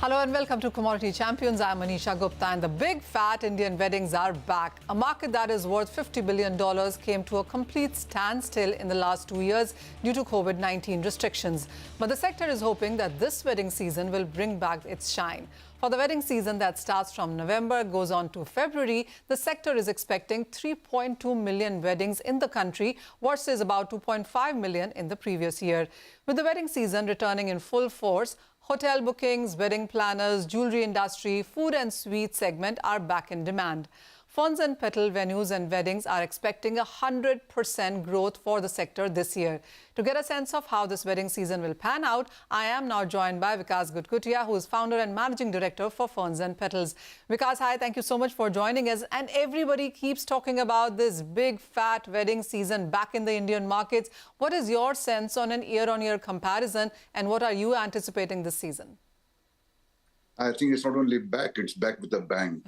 Hello and welcome to Commodity Champions. I'm Manisha Gupta, and the big fat Indian weddings are back. A market that is worth $50 billion came to a complete standstill in the last 2 years due to COVID-19 restrictions. But the sector is hoping that this wedding season will bring back its shine. For the wedding season that starts from November, goes on to February, the sector is expecting 3.2 million weddings in the country versus about 2.5 million in the previous year. With the wedding season returning in full force, hotel bookings, wedding planners, jewelry industry, food and sweet segment are back in demand. Ferns N Petals venues and weddings are expecting 100% growth for the sector this year. To get a sense of how this wedding season will pan out, I am now joined by Vikas Gutgutia, who is founder and managing director for Ferns N Petals. Vikas, hi, thank you so much for joining us. And everybody keeps talking about this big fat wedding season back in the Indian markets. What is your sense on an year-on-year comparison, and what are you anticipating this season? I think it's not only back, it's back with a bang.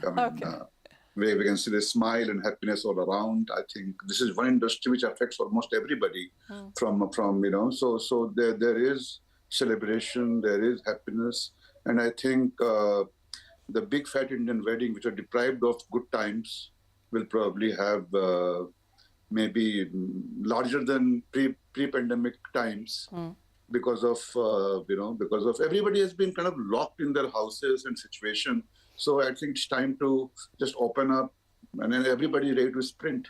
Where we can see the smile and happiness all around. I think this is one industry which affects almost everybody so there is celebration, there is happiness. And I think the big fat Indian wedding, which are deprived of good times, will probably have maybe larger than pre-pandemic times. Because of everybody has been kind of locked in their houses and situation. So I think it's time to just open up and then everybody ready to sprint.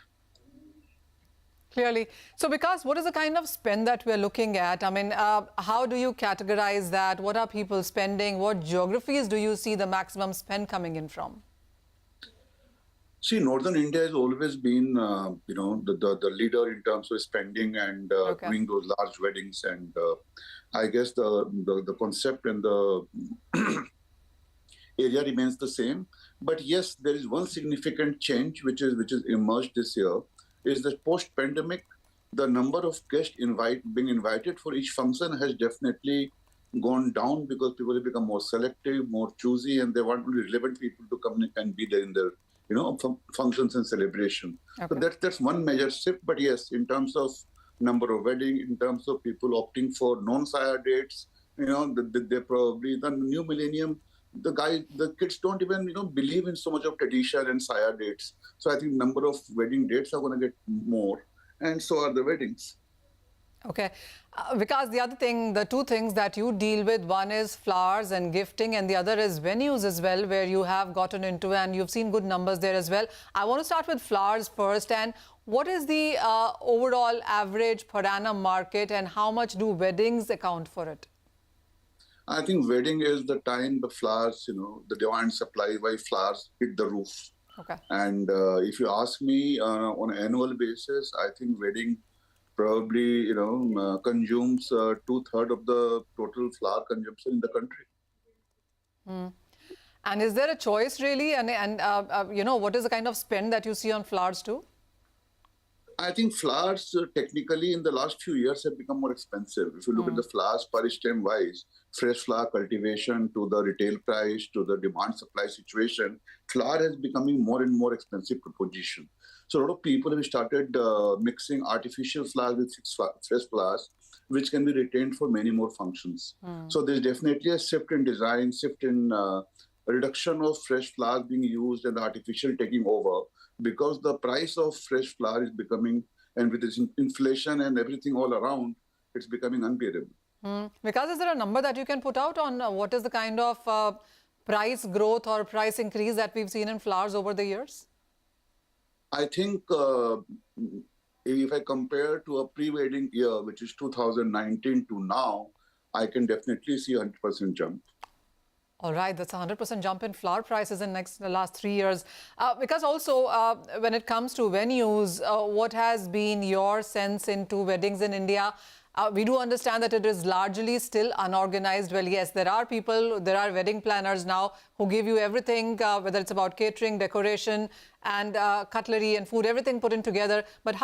Clearly. So Vikas, what is the kind of spend that we're looking at? I mean, how do you categorize that? What are people spending? What geographies do you see the maximum spend coming in from? See, Northern India has always been, the leader in terms of spending and doing those large weddings. And I guess the concept and the area remains the same. But yes, there is one significant change which is emerged this year, is that post-pandemic, the number of guests being invited for each function has definitely gone down, because people have become more selective, more choosy, and they want only relevant people to come and be there in their functions and celebration. So that's one major shift. But yes, in terms of number of wedding, in terms of people opting for non-Saya dates, they probably, the new millennium, the kids don't even believe in so much of tradition and Saya dates. So I think number of wedding dates are going to get more, and so are the weddings. Okay. Because the two things that you deal with, one is flowers and gifting, and the other is venues as well, where you have gotten into and you've seen good numbers there as well. I want to start with flowers first. And what is the overall average per annum market, and how much do weddings account for it? I think wedding is the time the flowers, the demand supply by flowers hit the roof. Okay. And if you ask me on an annual basis, I think wedding probably, consumes 2/3 of the total flower consumption in the country. And is there a choice really? And what is the kind of spend that you see on flowers too? I think flowers technically in the last few years have become more expensive. If you look at the flowers per stem wise, fresh flower cultivation to the retail price to the demand supply situation, flower is becoming more and more expensive proposition. So a lot of people have started mixing artificial flowers with fresh flowers, which can be retained for many more functions. So there's definitely a shift in design, shift in reduction of fresh flowers being used and artificial taking over, because the price of fresh flower is becoming, and with this inflation and everything all around, it's becoming unbearable. Because is there a number that you can put out on what is the kind of price growth or price increase that we've seen in flowers over the years? I think if I compare to a pre-wedding year, which is 2019 to now, I can definitely see a 100% jump. All right, that's a 100% jump in flower prices in the last 3 years. Because also, when it comes to venues, what has been your sense into weddings in India? We do understand that it is largely still unorganized. Well, yes, there are wedding planners now who give you everything, whether it's about catering, decoration, and cutlery and food, everything put in together. But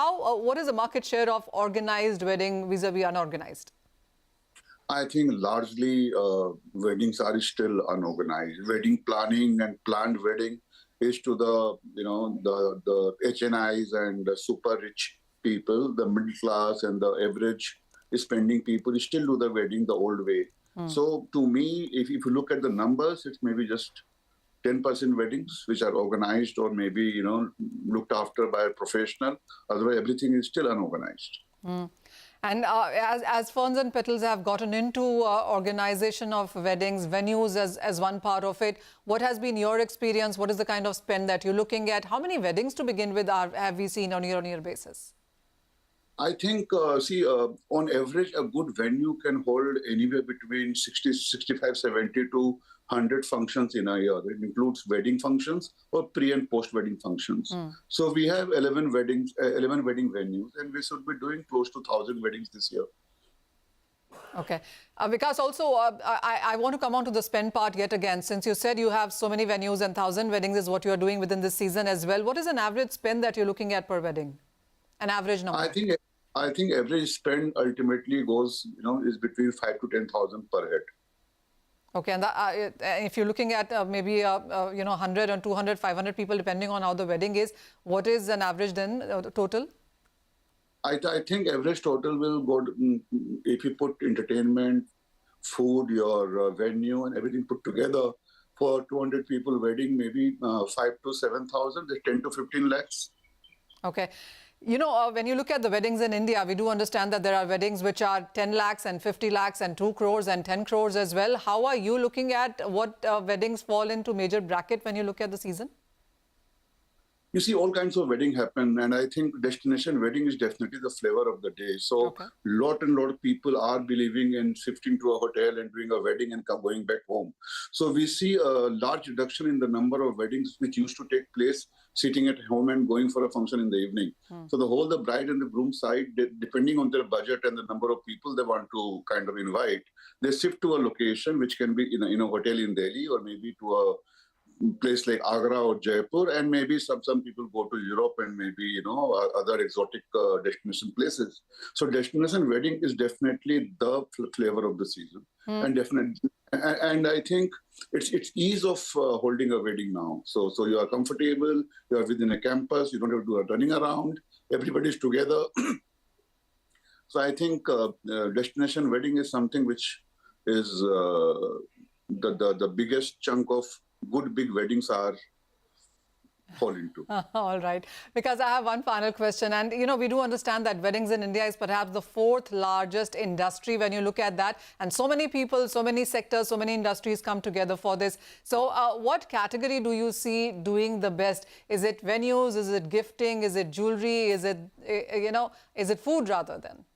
what is the market share of organized wedding vis-a-vis unorganized? I think largely weddings are still unorganized. Wedding planning and planned wedding is to the HNIs and the super rich people, the middle class and the average spending people still do the wedding the old way. So to me, if you look at the numbers, it's maybe just 10% weddings which are organized or maybe, looked after by a professional. Otherwise, everything is still unorganized. And as Ferns N Petals have gotten into organization of weddings, venues as one part of it, what has been your experience? What is the kind of spend that you're looking at? How many weddings to begin with have we seen on a year-on-year basis? I think, on average, a good venue can hold anywhere between 60, 65, 70 to 100 functions in a year. It includes wedding functions or pre- and post-wedding functions. So we have 11 wedding venues, and we should be doing close to 1,000 weddings this year. Okay. Vikas, also, I want to come on to the spend part yet again. Since you said you have so many venues and 1,000 weddings is what you're doing within this season as well, what is an average spend that you're looking at per wedding? An average number? I think average spend ultimately goes, is between 5 to 10,000 per head. Okay, and if you're looking at maybe 100 or 200, 500 people, depending on how the wedding is, what is an average then total? I think average total will go if you put entertainment, food, your venue, and everything put together for 200 people wedding, maybe 5 to 7,000, 10 to 15 lakhs. Okay. When you look at the weddings in India, we do understand that there are weddings which are 10 lakhs and 50 lakhs and 2 crores and 10 crores as well. How are you looking at what weddings fall into major bracket when you look at the season? You see, all kinds of wedding happen, and I think destination wedding is definitely the flavor of the day. So lot of people are believing in shifting to a hotel and doing a wedding and going back home. So we see a large reduction in the number of weddings which used to take place sitting at home and going for a function in the evening. So the bride and the groom side, depending on their budget and the number of people they want to kind of invite, they shift to a location which can be in a hotel in Delhi or maybe to a place like Agra or Jaipur, and maybe some people go to Europe and maybe other exotic destination places. So destination wedding is definitely the flavor of the season, and I think it's ease of holding a wedding now. So you are comfortable, you are within a campus, you don't have to do a running around, everybody's together. So I think destination wedding is something which is the biggest chunk of good big weddings are fall into. All right. Because I have one final question. And, we do understand that weddings in India is perhaps the 4th largest industry when you look at that. And so many people, so many sectors, so many industries come together for this. So what category do you see doing the best? Is it venues? Is it gifting? Is it jewelry? Is it, is it food rather than?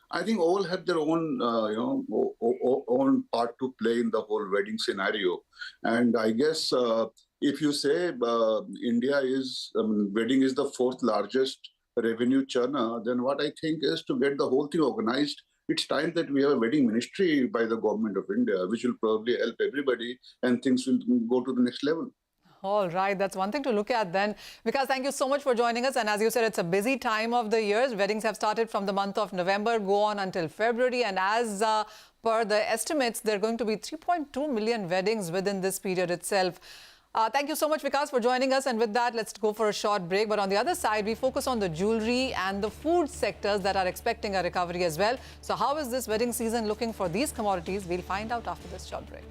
I think all have their own, own part to play in the whole wedding scenario. And I guess if you say India is, wedding is the 4th largest revenue churner, then what I think is to get the whole thing organized, it's time that we have a wedding ministry by the government of India, which will probably help everybody and things will go to the next level. All right, that's one thing to look at then. Vikas, thank you so much for joining us. And as you said, it's a busy time of the year. Weddings have started from the month of November, go on until February. And as per the estimates, there are going to be 3.2 million weddings within this period itself. Thank you so much, Vikas, for joining us. And with that, let's go for a short break. But on the other side, we focus on the jewelry and the food sectors that are expecting a recovery as well. So how is this wedding season looking for these commodities? We'll find out after this short break.